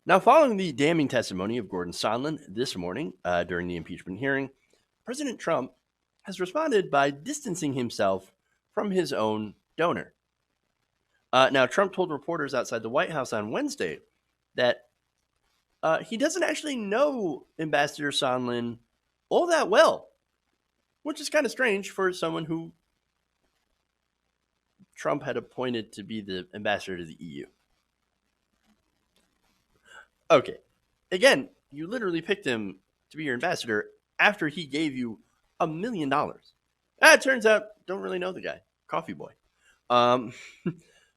Now, following the damning testimony of Gordon Sondland this morning during the impeachment hearing, President Trump has responded by distancing himself from his own donor. Now, Trump told reporters outside the White House on Wednesday that he doesn't actually know Ambassador Sondland all that well, which is kind of strange for someone who Trump had appointed to be the ambassador to the EU. Okay, again, you literally picked him to be your ambassador after he gave you $1 million. It turns out, don't really know the guy. Coffee boy. Um,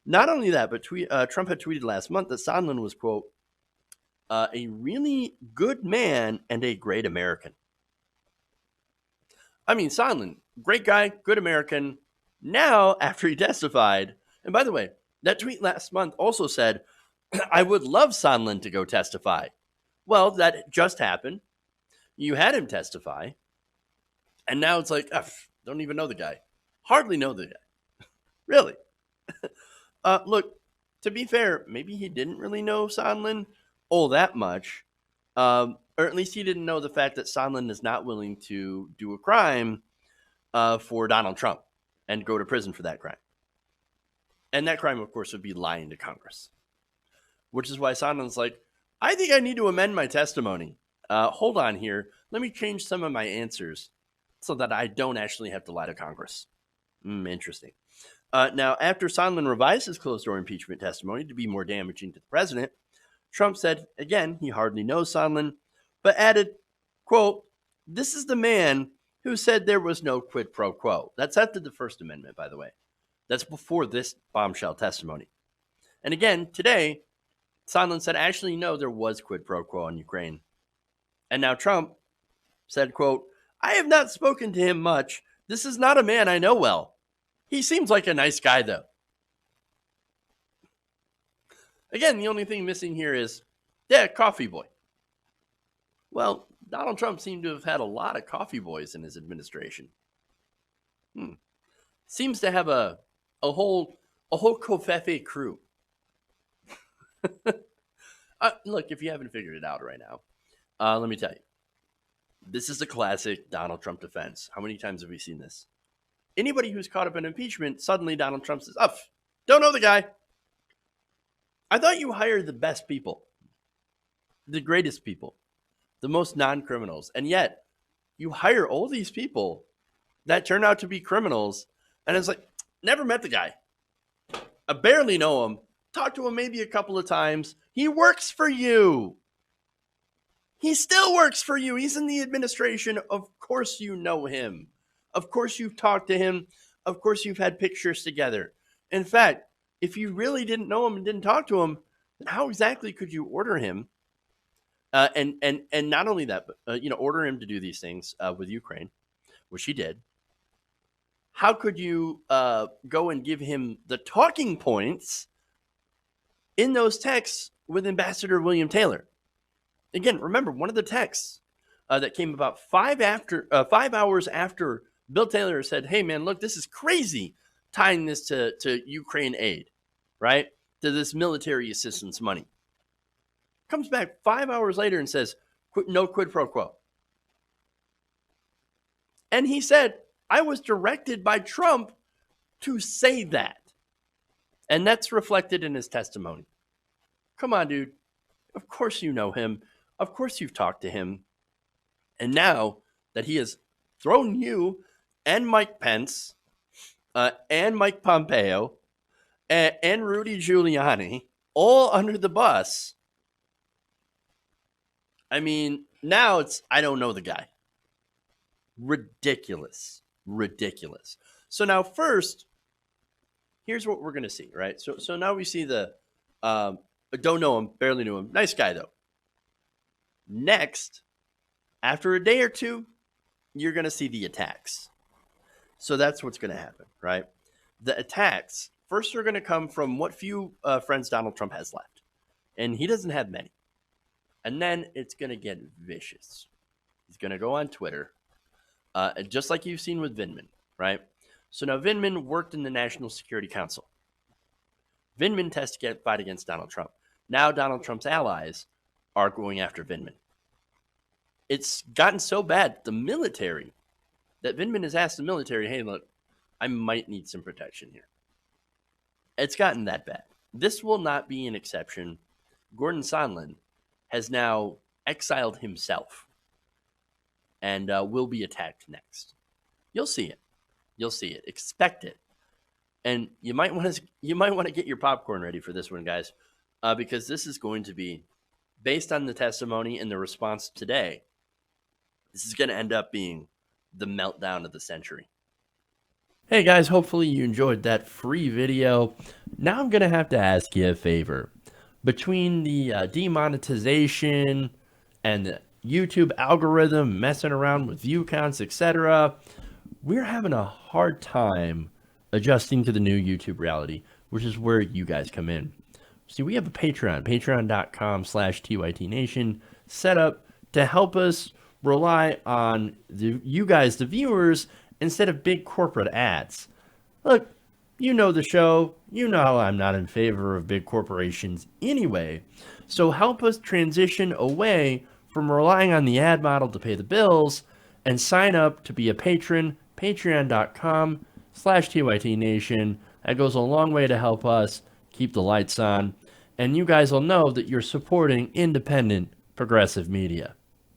not only that, but Trump had tweeted last month that Sondland was, quote, a really good man and a great American. I mean, Sondland, great guy, good American. Now, after he testified, and by the way, that tweet last month also said, I would love Sondland to go testify. Well, that just happened. You had him testify. And now it's like, don't even know the guy. Hardly know the guy. Really. Look, to be fair, maybe he didn't really know Sondland all that much. Or at least he didn't know the fact that Sondland is not willing to do a crime for Donald Trump and go to prison for that crime. And that crime, of course, would be lying to Congress. Which is why Sondland's like, I think I need to amend my testimony. Hold on here. Let me change some of my answers so that I don't actually have to lie to Congress. Interesting. Now, after Sondland revised his closed-door impeachment testimony to be more damaging to the president, Trump said, again, he hardly knows Sondland, but added, quote, this is the man who said there was no quid pro quo. That's after the First Amendment, by the way. That's before this bombshell testimony. And again, today, Sondland said, actually, no, there was quid pro quo on Ukraine. And now Trump said, quote, I have not spoken to him much. This is not a man I know well. He seems like a nice guy, though. Again, the only thing missing here is, coffee boy. Well, Donald Trump seemed to have had a lot of coffee boys in his administration. Seems to have a whole covfefe crew. Look, if you haven't figured it out right now, let me tell you. This is a classic Donald Trump defense. How many times have we seen this? Anybody who's caught up in impeachment, suddenly Donald Trump says, don't know the guy. I thought you hired the best people, the greatest people, the most non-criminals. And yet, you hire all these people that turn out to be criminals. And it's like, never met the guy. I barely know him. Talked to him maybe a couple of times. He works for you. He still works for you. He's in the administration. Of course you know him. Of course you've talked to him. Of course you've had pictures together. In fact, if you really didn't know him and didn't talk to him, then how exactly could you order him? And not only that, but order him to do these things with Ukraine, which he did. How could you go and give him the talking points in those texts with Ambassador William Taylor? Again, remember, one of the texts that came about 5 hours after Bill Taylor said, hey, man, look, this is crazy, tying this to Ukraine aid, right, to this military assistance money. Comes back 5 hours later and says, no quid pro quo. And he said, I was directed by Trump to say that. And that's reflected in his testimony. Come on, dude. Of course you know him. Of course you've talked to him. And now that he has thrown you and Mike Pence and Mike Pompeo and Rudy Giuliani all under the bus, I mean, now it's, I don't know the guy. Ridiculous. So now first, here's what we're going to see, right? So now we see the don't know him, barely knew him. Nice guy, though. Next, after a day or two, you're going to see the attacks. So that's what's going to happen, right? The attacks, first are going to come from what few friends Donald Trump has left. And he doesn't have many. And then it's going to get vicious. He's going to go on Twitter, just like you've seen with Vindman, right? So now Vindman worked in the National Security Council. Vindman testified against Donald Trump. Now Donald Trump's allies are going after Vindman. It's gotten so bad, the military, that Vindman has asked the military, hey, look, I might need some protection here. It's gotten that bad. This will not be an exception. Gordon Sondland has now exiled himself and will be attacked next. You'll see it. You'll see it. Expect it. And you might want to get your popcorn ready for this one, guys, because this is going to be, based on the testimony and the response today, this is going to end up being the meltdown of the century. Hey guys, hopefully you enjoyed that free video. Now I'm going to have to ask you a favor. Between the demonetization and the YouTube algorithm messing around with view counts, etc., we're having a hard time adjusting to the new YouTube reality, which is where you guys come in. See, we have a Patreon, patreon.com/TYTNation, set up to help us rely on you guys, the viewers, instead of big corporate ads. Look, you know the show. You know I'm not in favor of big corporations anyway. So help us transition away from relying on the ad model to pay the bills and sign up to be a patron, patreon.com/TYTNation. That goes a long way to help us keep the lights on. And you guys will know that you're supporting independent, progressive media.